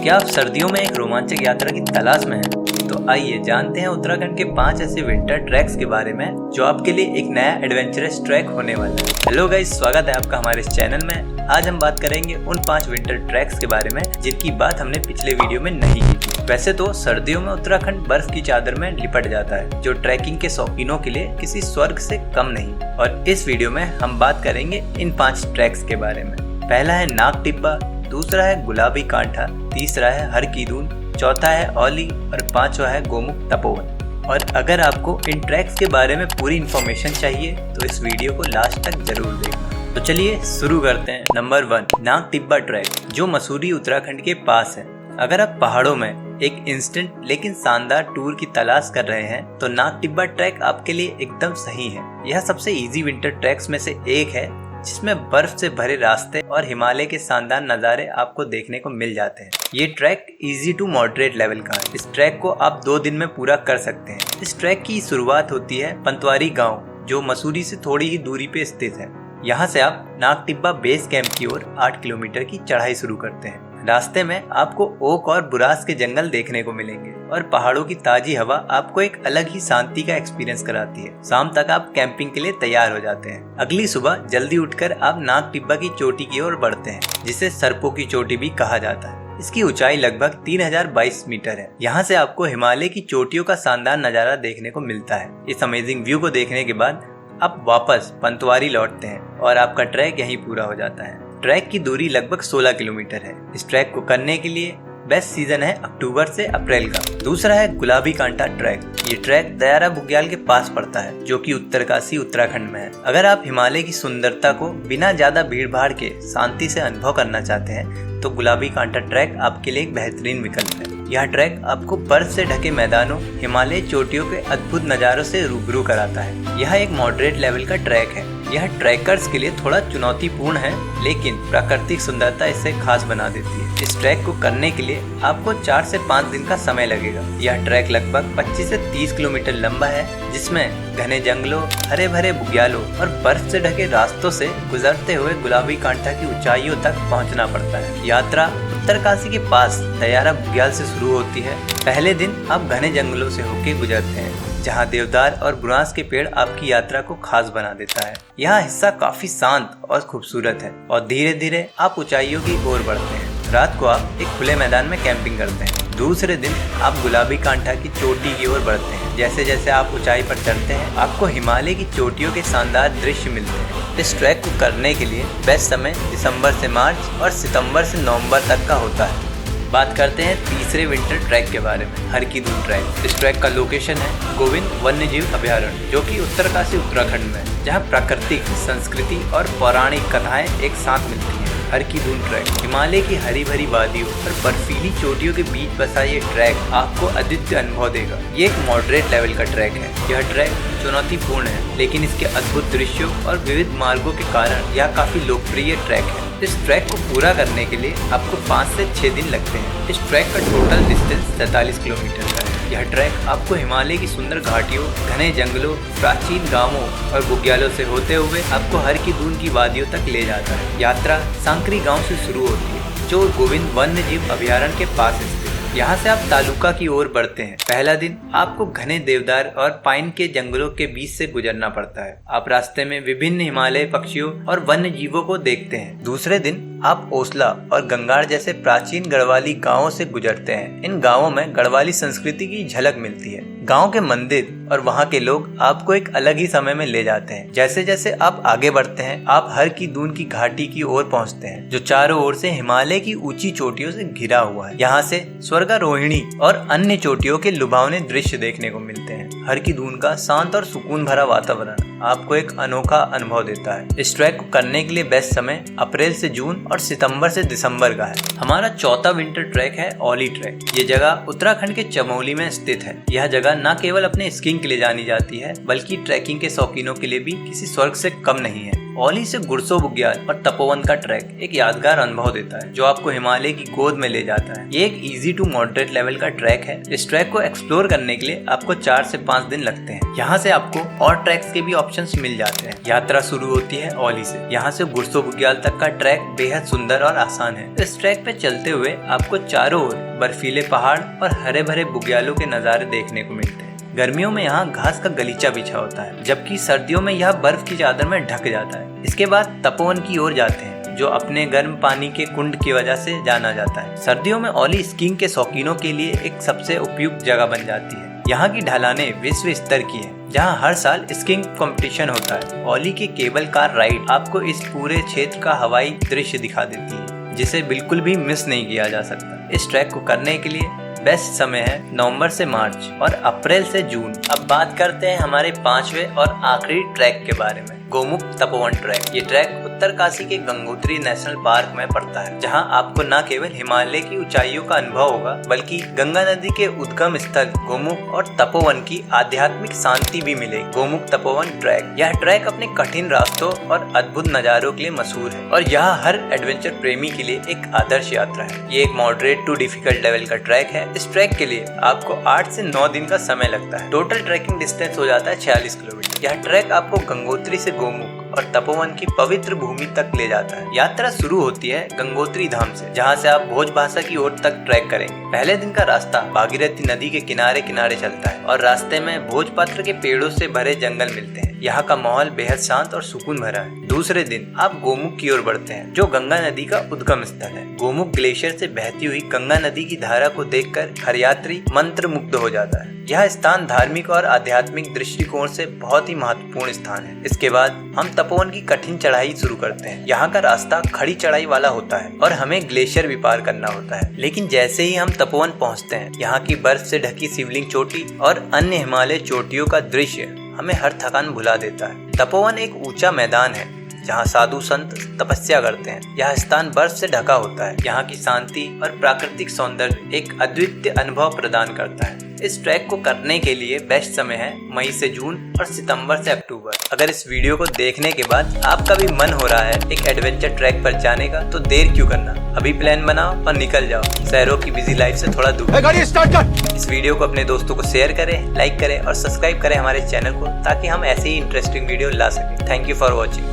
क्या आप सर्दियों में एक रोमांचक यात्रा की तलाश में हैं? तो आइए जानते हैं उत्तराखंड के 5 ऐसे विंटर ट्रैक्स के बारे में जो आपके लिए एक नया एडवेंचरस ट्रैक होने वाला है। हेलो गाइस, स्वागत है आपका हमारे इस चैनल में। आज हम बात करेंगे उन 5 विंटर ट्रैक्स के बारे में जिनकी बात हमने पिछले वीडियो में नहीं की थी। वैसे तो सर्दियों में उत्तराखंड बर्फ की चादर में लिपट जाता है, जो ट्रैकिंग के शौकीनों के लिए किसी स्वर्ग से कम नहीं। और इस वीडियो में हम बात करेंगे इन 5 ट्रैक्स के बारे में। पहला है नाग टिब्बा, दूसरा है गुलाबी कांठा, तीसरा है हर की दून, चौथा है औली और पांचवा है गोमुख तपोवन। और अगर आपको इन ट्रैक्स के बारे में पूरी इन्फॉर्मेशन चाहिए तो इस वीडियो को लास्ट तक जरूर देखना। तो चलिए शुरू करते हैं। नंबर 1, नाग टिब्बा ट्रैक, जो मसूरी उत्तराखंड के पास है। अगर आप पहाड़ों में एक इंस्टेंट लेकिन शानदार टूर की तलाश कर रहे हैं तो नाग टिब्बा ट्रैक आपके लिए एकदम सही है। यह सबसे इजी विंटर ट्रैक्स में से एक है जिसमें बर्फ से भरे रास्ते और हिमालय के शानदार नज़ारे आपको देखने को मिल जाते हैं। ये track easy to moderate level का है। इस ट्रैक को आप 2 दिन में पूरा कर सकते हैं। इस ट्रैक की शुरुआत होती है पंतवारी गांव, जो मसूरी से थोड़ी ही दूरी पे स्थित है। यहाँ से आप नाग टिब्बा बेस कैंप की ओर 8 किलोमीटर की चढ़ाई शुरू करते हैं। रास्ते में आपको ओक और बुरास के जंगल देखने को मिलेंगे और पहाड़ों की ताजी हवा आपको एक अलग ही शांति का एक्सपीरियंस कराती है। शाम तक आप कैंपिंग के लिए तैयार हो जाते हैं। अगली सुबह जल्दी उठकर आप नाग टिब्बा की चोटी की ओर बढ़ते हैं, जिसे सर्पों की चोटी भी कहा जाता है। इसकी ऊंचाई लगभग 3022 मीटर है। यहाँ से आपको हिमालय की चोटियों का शानदार नजारा देखने को मिलता है। इस अमेजिंग व्यू को देखने के बाद आप वापस पंतवारी लौटते हैं और आपका ट्रैक यहीं पूरा हो जाता है। ट्रैक की दूरी लगभग 16 किलोमीटर है। इस ट्रैक को करने के लिए बेस्ट सीजन है अक्टूबर से अप्रैल का। दूसरा है गुलाबी कांठा ट्रैक। ये ट्रैक दयारा बुग्याल के पास पड़ता है, जो कि उत्तरकाशी उत्तराखंड में है। अगर आप हिमालय की सुंदरता को बिना ज्यादा भीड़ भाड़ के शांति से अनुभव करना चाहते हैं तो गुलाबी कांठा ट्रैक आपके लिए एक बेहतरीन विकल्प है। यह ट्रैक आपको बर्फ से ढके मैदानों, हिमालय चोटियों के अद्भुत नज़ारों से रूबरू कराता है। यह एक मॉडरेट लेवल का ट्रैक है। यह ट्रैकर्स के लिए थोड़ा चुनौतीपूर्ण है, लेकिन प्राकृतिक सुंदरता इसे खास बना देती है। इस ट्रैक को करने के लिए आपको 4 से 5 दिन का समय लगेगा। यह ट्रैक लगभग 25 से 30 किलोमीटर लंबा है, जिसमें घने जंगलों, हरे भरे बुग्यालों और बर्फ से ढके रास्तों से गुजरते हुए गुलाबी कांठा की ऊंचाइयों तक पहुंचना पड़ता है। यात्रा उत्तरकाशी के पास दयारा बुग्याल से शुरू होती है। पहले दिन आप घने जंगलों से होकर गुजरते हैं, जहां देवदार और बुरांस के पेड़ आपकी यात्रा को खास बना देता है। यह हिस्सा काफी शांत और खूबसूरत है और धीरे धीरे आप ऊंचाइयों की ओर बढ़ते हैं। रात को आप एक खुले मैदान में कैंपिंग करते हैं। दूसरे दिन आप गुलाबी कांठा की चोटी की ओर बढ़ते हैं। जैसे जैसे आप ऊंचाई पर चढ़ते हैं, आपको हिमालय की चोटियों के शानदार दृश्य मिलते हैं। इस ट्रैक को करने के लिए बेस्ट समय दिसंबर से मार्च और सितंबर से नवंबर तक का होता है। बात करते हैं तीसरे विंटर ट्रैक के बारे में, हर की दून ट्रैक। इस ट्रैक का लोकेशन है गोविंद वन्यजीव अभयारण्य, जो कि उत्तरकाशी उत्तराखंड में है, जहाँ प्राकृतिक संस्कृति और पौराणिक कथाएं एक साथ मिलती हैं। हर की दून ट्रैक हिमालय की हरी भरी वादियों और बर्फीली चोटियों के बीच बसा ये ट्रैक आपको अद्वितीय अनुभव देगा। ये एक मॉडरेट लेवल का ट्रैक है। यह ट्रैक चुनौतीपूर्ण है, लेकिन इसके अद्भुत दृश्यों और विविध मार्गों के कारण यह काफी लोकप्रिय ट्रैक है। इस ट्रैक को पूरा करने के लिए आपको 5 से 6 दिन लगते हैं। इस ट्रैक का टोटल डिस्टेंस 43 किलोमीटर का है। यह ट्रैक आपको हिमालय की सुंदर घाटियों, घने जंगलों, प्राचीन गांवों और बुग्यालों से होते हुए आपको हर की दून की वादियों तक ले जाता है। यात्रा सांकरी गांव से शुरू होती है, जो गोविंद वन्यजीव अभयारण्य के पास स्थित है। यहाँ से आप तालुका की ओर बढ़ते हैं। पहला दिन आपको घने देवदार और पाइन के जंगलों के बीच से गुजरना पड़ता है। आप रास्ते में विभिन्न हिमालय पक्षियों और वन्य जीवों को देखते हैं। दूसरे दिन आप ओसला और गंगाड़ जैसे प्राचीन गढ़वाली गांवों से गुजरते हैं। इन गांवों में गढ़वाली संस्कृति की झलक मिलती है। गांव के मंदिर और वहां के लोग आपको एक अलग ही समय में ले जाते हैं। जैसे जैसे आप आगे बढ़ते हैं, आप हर की दून की घाटी की ओर पहुंचते हैं, जो चारों ओर से हिमालय की ऊंची चोटियों से घिरा हुआ है। यहाँ से स्वर्गारोहिणी और अन्य चोटियों के लुभावने दृश्य देखने को मिलते हैं। हर की दून का शांत और सुकून भरा वातावरण आपको एक अनोखा अनुभव देता है। इस ट्रैक को करने के लिए बेस्ट समय अप्रैल से जून और सितंबर से दिसंबर का है। हमारा चौथा विंटर ट्रैक है औली ट्रैक। ये जगह उत्तराखंड के चमोली में स्थित है। यह जगह न केवल अपने स्कीइंग ट्रैकिंग के लिए जानी जाती है, बल्कि ट्रैकिंग के शौकीनों के लिए भी किसी स्वर्ग से कम नहीं है। ओली से गुरसो बुग्याल और तपोवन का ट्रैक एक यादगार अनुभव देता है जो आपको हिमालय की गोद में ले जाता है। ये एक इजी टू मॉडरेट लेवल का ट्रैक है। इस ट्रैक को एक्सप्लोर करने के लिए आपको 4 से 5 दिन लगते हैं। यहाँ से आपको और ट्रैक्स के भी ऑप्शंस मिल जाते हैं। यात्रा शुरू होती है ओली से। यहाँ से गुरसो बुग्याल तक का ट्रैक बेहद सुंदर और आसान है। इस ट्रैक पे चलते हुए आपको चारों ओर बर्फीले पहाड़ और हरे भरे बुग्यालों के नज़ारे देखने को मिलते हैं। गर्मियों में यहाँ घास का गलीचा बिछा होता है, जबकि सर्दियों में यह बर्फ की चादर में ढक जाता है। इसके बाद तपोवन की ओर जाते हैं, जो अपने गर्म पानी के कुंड की वजह से जाना जाता है। सर्दियों में ओली स्कीइंग के शौकीनों के लिए एक सबसे उपयुक्त जगह बन जाती है। यहाँ की ढलानें विश्व स्तर की है, जहाँ हर साल स्कीइंग कंपटीशन होता है। ओली की केबल कार राइड आपको इस पूरे क्षेत्र का हवाई दृश्य दिखा देती है, जिसे बिल्कुल भी मिस नहीं किया जा सकता। इस ट्रैक को करने के लिए बेस्ट समय है नवंबर से मार्च और अप्रैल से जून। अब बात करते हैं हमारे 5वें और आखिरी ट्रैक के बारे में, गोमुख तपोवन ट्रैक। ये ट्रैक उत्तरकाशी के गंगोत्री नेशनल पार्क में पड़ता है, जहां आपको न केवल हिमालय की ऊंचाइयों का अनुभव होगा, बल्कि गंगा नदी के उद्गम स्थल गोमुख और तपोवन की आध्यात्मिक शांति भी मिलेगी। गोमुख तपोवन ट्रैक, यह ट्रैक अपने कठिन रास्तों और अद्भुत नजारों के लिए मशहूर है और यह हर एडवेंचर प्रेमी के लिए एक आदर्श यात्रा है। ये एक मॉडरेट टू डिफिकल्ट लेवल का ट्रैक है। इस ट्रैक के लिए आपको 8 से 9 दिन का समय लगता है। टोटल ट्रैकिंग डिस्टेंस हो जाता है 46 किलोमीटर। यह ट्रैक आपको गंगोत्री से गोमुख और तपोवन की पवित्र भूमि तक ले जाता है। यात्रा शुरू होती है गंगोत्री धाम से, जहां से आप भोजभाषा की ओर तक ट्रैक करेंगे। पहले दिन का रास्ता भागीरथी नदी के किनारे किनारे चलता है और रास्ते में भोजपत्र के पेड़ों से भरे जंगल मिलते हैं। यहाँ का माहौल बेहद शांत और सुकून भरा है। दूसरे दिन आप गोमुख की ओर बढ़ते हैं, जो गंगा नदी का उद्गम स्थल है। गोमुख ग्लेशियर से बहती हुई गंगा नदी की धारा को देखकर हर यात्री मंत्र मुग्ध हो जाता है। यह स्थान धार्मिक और आध्यात्मिक दृष्टिकोण से बहुत ही महत्वपूर्ण स्थान है। इसके बाद हम तपोवन की कठिन चढ़ाई शुरू करते हैं। यहाँ का रास्ता खड़ी चढ़ाई वाला होता है और हमें ग्लेशियर भी पार करना होता है। लेकिन जैसे ही हम तपोवन पहुँचते हैं, यहाँ की बर्फ से ढकी शिवलिंग चोटी और अन्य हिमालय चोटियों का दृश्य हमें हर थकान भुला देता है। तपोवन एक ऊंचा मैदान है जहाँ साधु संत तपस्या करते हैं। यह स्थान बर्फ से ढका होता है। यहाँ की शांति और प्राकृतिक सौंदर्य एक अद्वितीय अनुभव प्रदान करता है। इस ट्रैक को करने के लिए बेस्ट समय है मई से जून और सितंबर से अक्टूबर। अगर इस वीडियो को देखने के बाद आपका भी मन हो रहा है एक एडवेंचर ट्रैक पर जाने का, तो देर क्यों करना, अभी प्लान बनाओ और निकल जाओ शहरों की बिजी लाइफ से थोड़ा दूर। गाड़ी स्टार्ट कर। इस वीडियो को अपने दोस्तों को शेयर करें, लाइक करें और सब्सक्राइब करें हमारे चैनल को, ताकि हम ऐसे ही इंटरेस्टिंग वीडियो ला सकें। Thank you for watching.